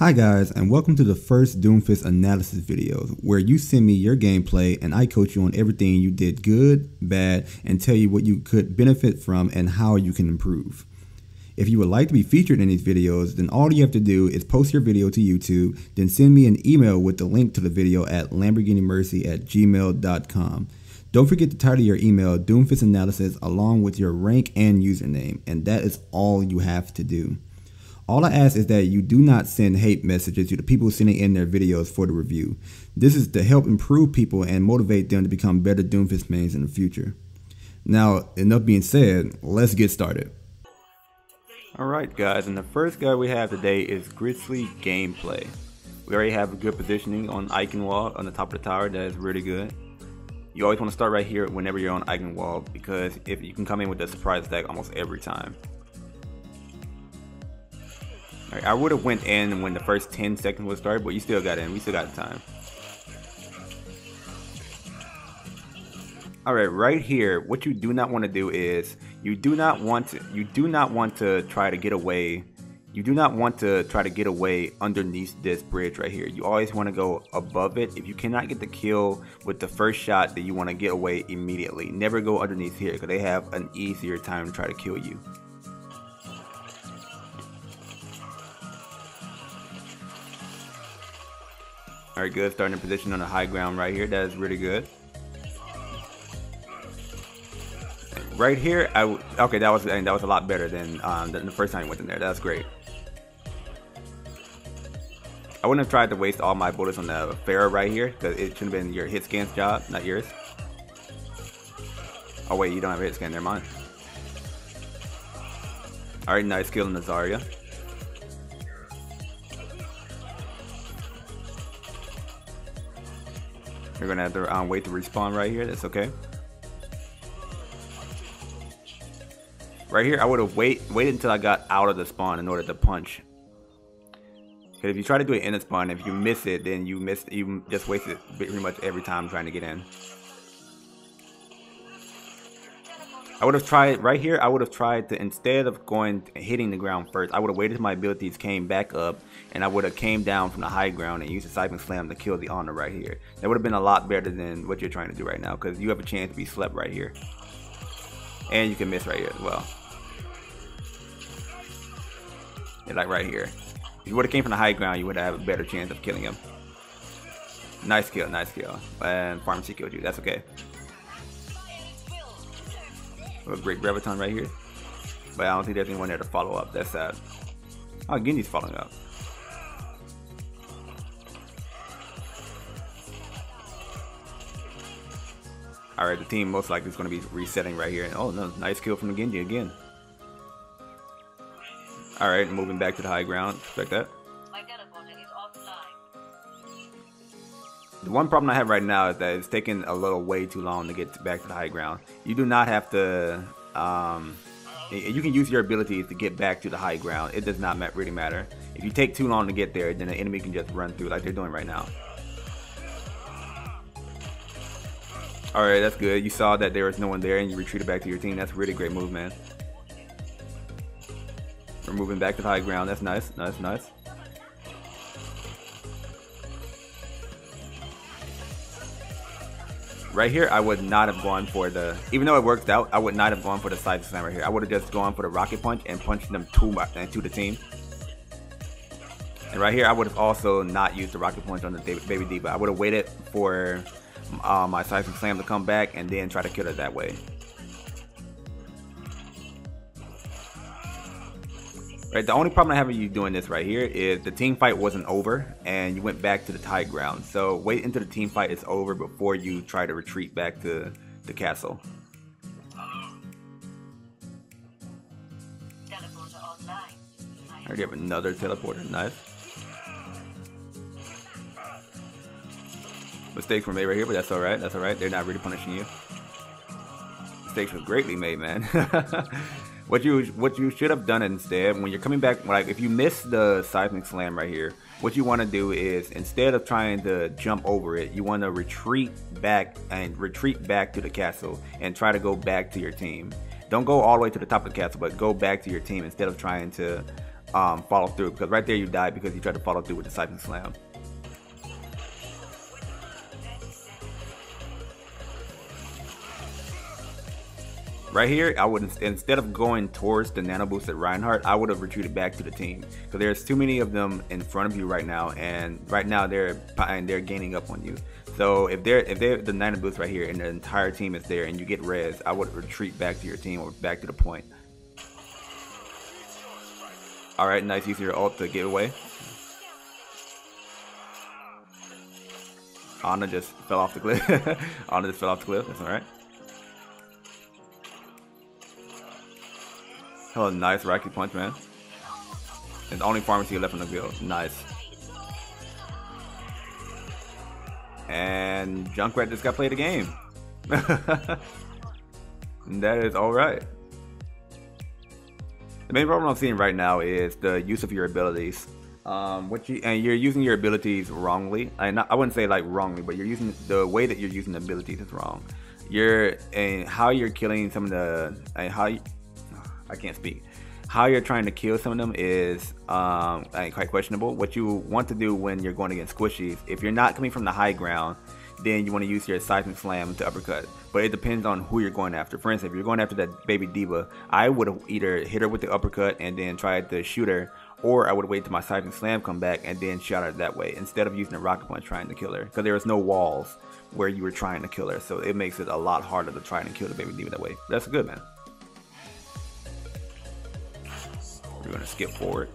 Hi guys, and welcome to the first Doomfist analysis videos, where you send me your gameplay and I coach you on everything you did good, bad, and tell you what you could benefit from and how you can improve. If you would like to be featured in these videos, then all you have to do is post your video to YouTube, then send me an email with the link to the video at lamborghinimercy@gmail.com. Don't forget to title your email Doomfist Analysis along with your rank and username, and that is all you have to do. All I ask is that you do not send hate messages to the people sending in their videos for the review. This is to help improve people and motivate them to become better Doomfist mains in the future. Now, enough being said, let's get started. Alright guys, and the first guy we have today is Griggsys Gamplay. We already have a good positioning on icon wall on the top of the tower. That is really good. You always want to start right here whenever you're on icon wall, because if you can come in with a surprise attack almost every time. Alright, I would have went in when the first 10 seconds was started, but you still got in. We still got time. Alright, right here, what you do not want to do is you do not want to try to get away. You do not want to try to get away underneath this bridge right here. You always want to go above it. If you cannot get the kill with the first shot, then you want to get away immediately. Never go underneath here, because they have an easier time to try to kill you. Alright, good. Starting in position on the high ground right here. That is really good. Right here, okay, that was a lot better than the first time you went in there. That's great. I wouldn't have tried to waste all my bullets on the Pharaoh right here, because it should have been your hit scan's job, not yours. Oh wait, you don't have a hit scan. Never mind. Alright, nice kill on the Zarya. You're gonna have to wait to respawn right here. That's okay. Right here, I would have waited until I got out of the spawn in order to punch. Because if you try to do it in the spawn, if you miss it, then you just wasted pretty much every time trying to get in. I would have tried right here. I would have tried to, instead of hitting the ground first, I would have waited till my abilities came back up, and I would have came down from the high ground and used the Siphon Slam to kill the honor right here. That would have been a lot better than what you're trying to do right now, because you have a chance to be slept right here, and you can miss right here as well. Yeah, like right here. If you would have came from the high ground, you would have a better chance of killing him. Nice kill, nice kill. And Pharmacy killed you. That's okay. A great Graviton right here, but I don't think there's anyone there to follow up. That's sad. Oh, Genji's following up. Alright, the team most likely is going to be resetting right here. Oh no, nice kill from the Genji again. Alright, moving back to the high ground. Expect that. The one problem I have right now is that it's taking a little way too long to get back to the high ground. You do not have to, you can use your abilities to get back to the high ground. It does not really matter. If you take too long to get there, then the enemy can just run through like they're doing right now. Alright, that's good. You saw that there was no one there and you retreated back to your team. That's a really great move, man. We're moving back to the high ground. That's nice. Nice, nice. Right here, I would not have gone for the, even though it worked out, I would not have gone for the Siphon Slam right here. I would have just gone for the Rocket Punch and punched them to the team. And right here, I would have also not used the Rocket Punch on the Baby D, but I would have waited for my Siphon Slam to come back and then try to kill it that way. Right, the only problem I have with you doing this right here is the team fight wasn't over and you went back to the high ground. So wait until the team fight is over before you try to retreat back to the castle. I already have another teleporter. Nice. Mistakes were made right here, but that's alright. That's alright. They're not really punishing you. Mistakes were greatly made, man. What you should have done instead, when you're coming back, like if you miss the Seismic Slam right here, what you want to do is, instead of trying to jump over it, you want to retreat back to the castle and try to go back to your team. Don't go all the way to the top of the castle, but go back to your team instead of trying to follow through, because right there you died because you tried to follow through with the Siphon Slam. Right here, I would, instead of going towards the nano boosted Reinhardt, I would have retreated back to the team. So there's too many of them in front of you right now, and right now they're gaining up on you. So if they're the nano boost right here and the entire team is there and you get res, I would retreat back to your team or back to the point. All right, nice use of your ult to get away. Ana just fell off the cliff. Ana just fell off the cliff. That's all right. Oh, nice Rocket Punch, man. And the only pharmacy left on the field. Nice. And Junkrat just got played the game. That is alright. The main problem I'm seeing right now is the use of your abilities. You're using your abilities wrongly. I wouldn't say like wrongly, but you're using the way that you're using the abilities is wrong. How you're killing some of the I can't speak. How you're trying to kill some of them is quite questionable. What you want to do when you're going against squishies, if you're not coming from the high ground, then you want to use your Siphon Slam to uppercut. But it depends on who you're going after. For instance, if you're going after that baby diva, I would have either hit her with the uppercut and then tried to shoot her, or I would wait till my Siphon Slam come back and then shot her that way, instead of using a Rocket Punch trying to kill her. Because there was no walls where you were trying to kill her, so it makes it a lot harder to try and kill the baby diva that way. That's good, man. We're going to skip forward.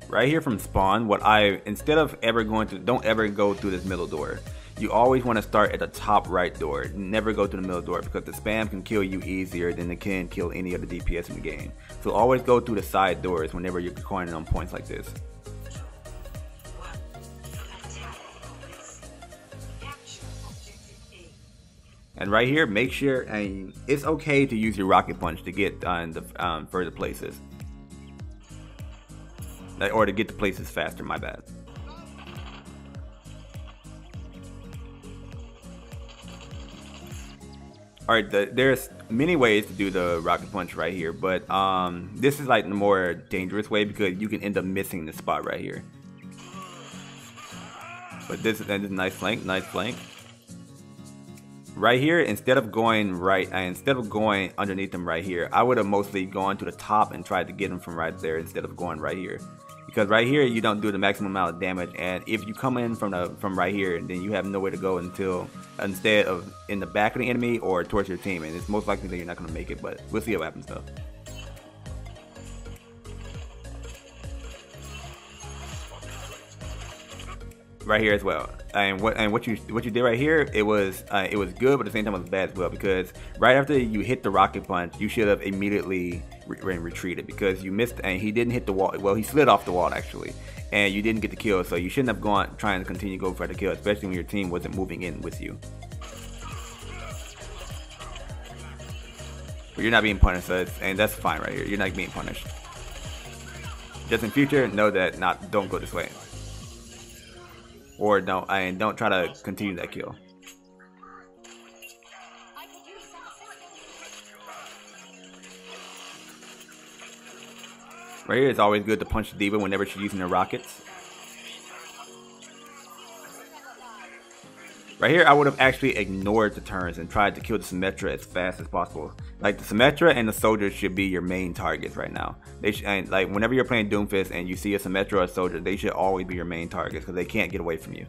Right here from spawn, instead of ever going to, don't ever go through this middle door. You always want to start at the top right door. Never go to the middle door, because the spam can kill you easier than it can kill any other DPS in the game. So always go through the side doors whenever you're coining on points like this. And right here, make sure, it's okay to use your Rocket Punch to get the further places. Or to get to places faster, my bad. Alright, there's many ways to do the Rocket Punch right here, but this is like the more dangerous way, because you can end up missing the spot right here. But this is a nice flank, Right here, instead of going underneath them right here, I would have mostly gone to the top and tried to get them from right there instead of going right here. Because right here you don't do the maximum amount of damage, and if you come in from right here, then you have nowhere to go instead of in the back of the enemy or towards your team, and it's most likely that you're not going to make it, but we'll see what happens though. Right here as well, and what you did right here, it was good, but at the same time it was bad as well, because right after you hit the Rocket Punch, you should have immediately retreated, because you missed, and he didn't hit the wall. Well, he slid off the wall actually, and you didn't get the kill, so you shouldn't have gone trying to continue to go for the kill, especially when your team wasn't moving in with you. But you're not being punished, and that's fine right here. You're not being punished. Just in future, know that don't go this way. Or don't try to continue that kill. Right here, it's always good to punch the diva whenever she's using her rockets. Right here, I would have actually ignored the turns and tried to kill the Symmetra as fast as possible. Like, the Symmetra and the soldier should be your main targets right now. And like, whenever you're playing Doomfist and you see a Symmetra or a soldier, they should always be your main targets, because they can't get away from you.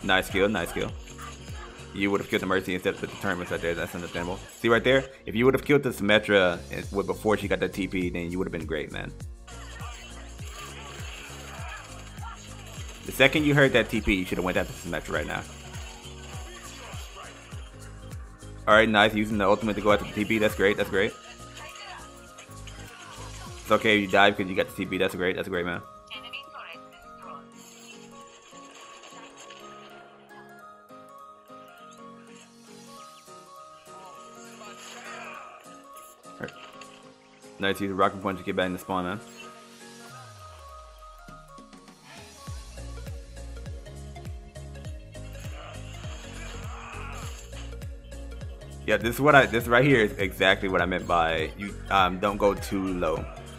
Nice kill, nice kill. You would have killed the Mercy instead of the Determinants right there. That's understandable. See right there? If you would have killed the Symmetra before she got that TP, then you would have been great, man. The second you heard that TP, you should have went after Symmetra right now. Alright, nice. Using the ultimate to go after the TP. That's great. That's great. It's okay if you die because you got the TP. That's great. That's great, man. Right. Nice. Use a Rocket Punch to get back in the spawn, man. Yeah, this right here is exactly what I meant by you don't go too low.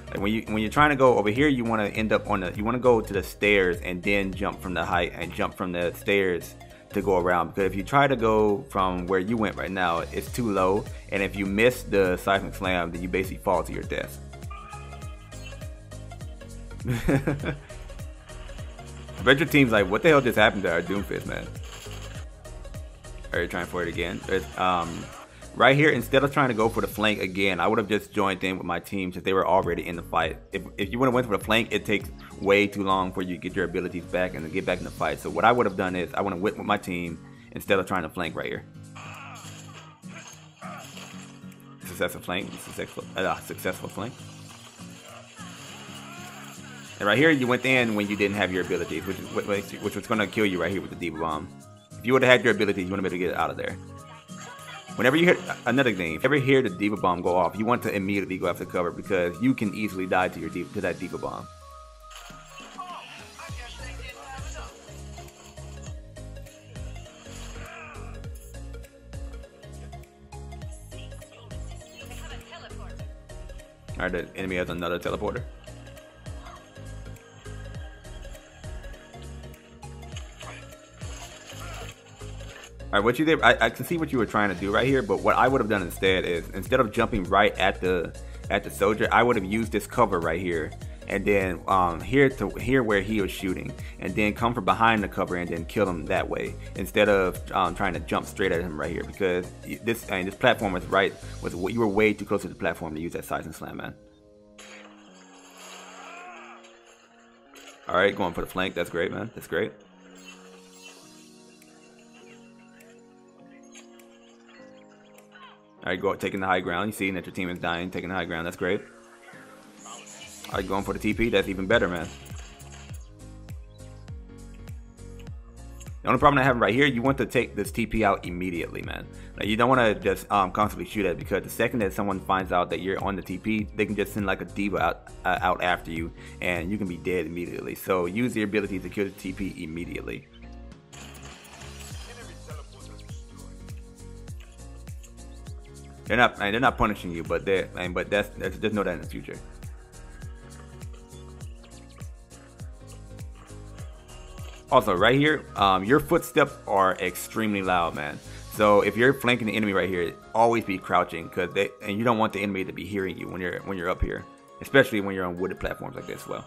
Like when you're trying to go over here, you want to end up on you want to go to the stairs and then jump from the height and jump from the stairs to go around, because if you try to go from where you went right now, it's too low, and if you miss the seismic slam, then you basically fall to your death. I bet your team's like, what the hell just happened to our Doomfist, man? Are you trying for it again? Right here, instead of trying to go for the flank again, I would have just joined in with my team since they were already in the fight. If you would have went for the flank, it takes way too long for you to get your abilities back and to get back in the fight. So what I would have done is I would have went with my team instead of trying to flank right here. Successful flank, successful flank. And right here, you went in when you didn't have your abilities, which was going to kill you right here with the Diva Bomb. If you would have had your abilities, you would have been able to get out of there. Whenever you hear another thing, if you ever hear the Diva Bomb go off, you want to immediately go after cover because you can easily die to that Diva Bomb. Alright, the enemy has another teleporter. Alright, what you did, I can see what you were trying to do right here, but what I would have done instead is, instead of jumping right at the soldier, I would have used this cover right here, and then here where he was shooting, and then come from behind the cover and then kill him that way, instead of trying to jump straight at him right here, because this platform you were way too close to the platform to use that seismic slam, man. Alright, going for the flank, that's great, man, that's great. Alright, taking the high ground. You see that your team is dying, taking the high ground. That's great. Alright, going for the TP. That's even better, man. The only problem I have right here, you want to take this TP out immediately, man. Like, you don't want to just constantly shoot at it, because the second that someone finds out that you're on the TP, they can just send like a diva out after you, and you can be dead immediately. So use your ability to kill the TP immediately. They're not punishing you, but just know that in the future. Also, right here, your footsteps are extremely loud, man. So if you're flanking the enemy right here, always be crouching, and you don't want the enemy to be hearing you when you're up here, especially when you're on wooded platforms like this. Well,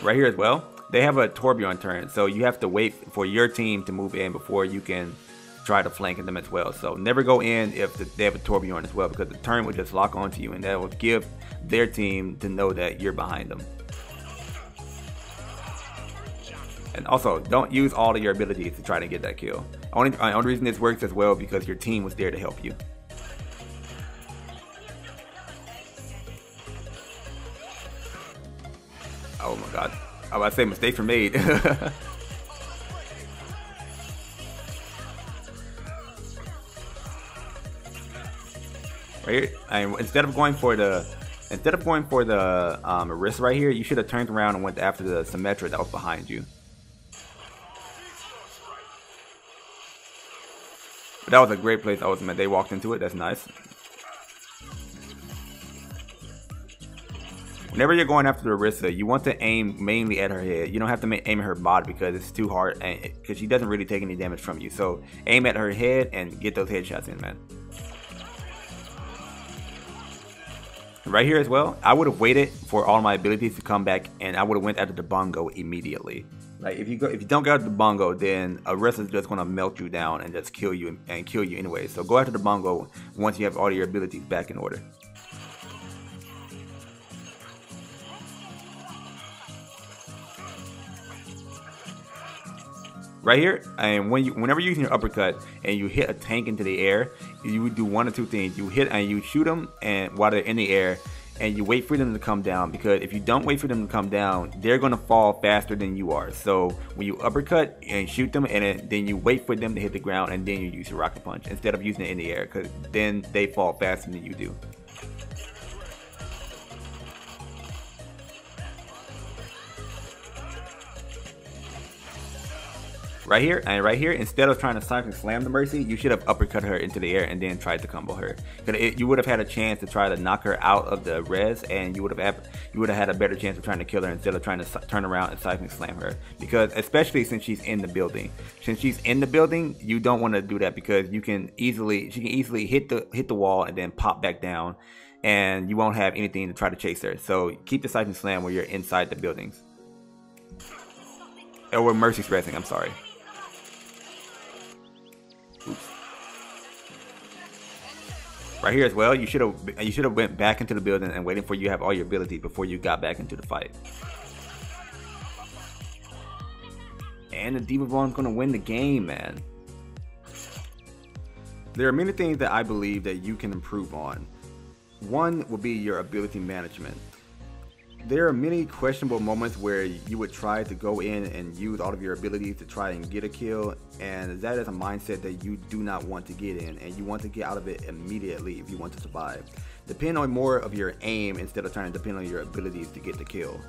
right here as well, they have a Torbjorn turn, so you have to wait for your team to move in before you can try to flank them as well. So never go in if they have a Torbjorn as well, because the turn will just lock onto you, and that will give their team to know that you're behind them. And also, don't use all of your abilities to try to get that kill. Only reason this works as well because your team was there to help you. Oh my god. I was about to say mistakes were made. Right here, instead of going for the wrist right here, you should have turned around and went after the Symmetra that was behind you. But that was a great place. They walked into it. That's nice. Whenever you're going after the Orisa, you want to aim mainly at her head. You don't have to aim at her body because it's too hard, because she doesn't really take any damage from you. So aim at her head and get those headshots in, man. Right here as well, I would have waited for all my abilities to come back, and I would have went after the bongo immediately. Like if you don't go after the bongo, then Orisa is just gonna melt you down and just kill you anyway. So go after the bongo once you have all your abilities back in order. Right here, and whenever you're using your uppercut and you hit a tank into the air, you would do one or two things. You hit and you shoot them, and while they're in the air, and you wait for them to come down, because if you don't wait for them to come down, they're gonna fall faster than you are. So when you uppercut and shoot them, and then you wait for them to hit the ground, and then you use your rocket punch instead of using it in the air, because then they fall faster than you do. Right here, and right here, instead of trying to cycling slam the Mercy, you should have uppercut her into the air and then tried to combo her. You would have had a chance to try to knock her out of the res, and you would have had a better chance of trying to kill her instead of trying to turn around and cycling slam her. Because especially since she's in the building, you don't want to do that because she can easily hit the wall and then pop back down, and you won't have anything to try to chase her. So keep the cycling slam where you're inside the buildings, or where Mercy's resting. I'm sorry. Oops. Right here as well, you should have went back into the building and waiting for you to have all your abilities before you got back into the fight. And the Diva Vaughn's gonna win the game, man. There are many things that I believe that you can improve on. One will be your ability management. There are many questionable moments where you would try to go in and use all of your abilities to try and get a kill, and that is a mindset that you do not want to get in, and you want to get out of it immediately if you want to survive. Depend on more of your aim instead of trying to depend on your abilities to get the kill.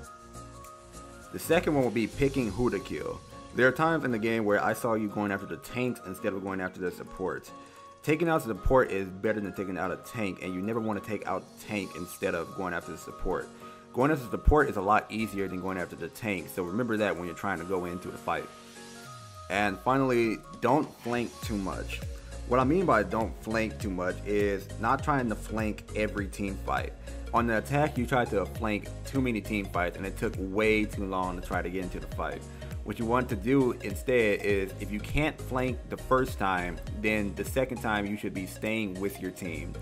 The second one will be picking who to kill. There are times in the game where I saw you going after the tanks instead of going after the supports. Taking out the support is better than taking out a tank, and you never want to take out tank instead of going after the support. Going after the support is a lot easier than going after the tank, so remember that when you're trying to go into the fight. And finally, don't flank too much. What I mean by don't flank too much is not trying to flank every team fight. On the attack, you tried to flank too many team fights, and it took way too long to try to get into the fight. What you want to do instead is, if you can't flank the first time, then the second time you should be staying with your team.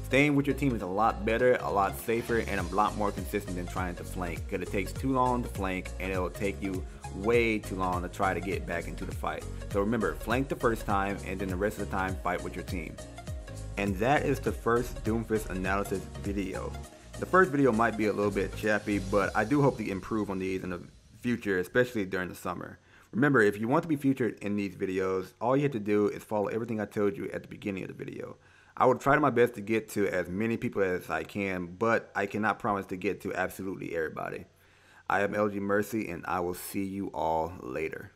Staying with your team is a lot better, a lot safer, and a lot more consistent than trying to flank, because it takes too long to flank and it'll take you way too long to try to get back into the fight. So remember, flank the first time and then the rest of the time fight with your team. And that is the first Doomfist analysis video. The first video might be a little bit chappy, but I do hope to improve on these in the future, especially during the summer. Remember, if you want to be featured in these videos, all you have to do is follow everything I told you at the beginning of the video. I will try my best to get to as many people as I can, but I cannot promise to get to absolutely everybody. I am LG Mercy, and I will see you all later.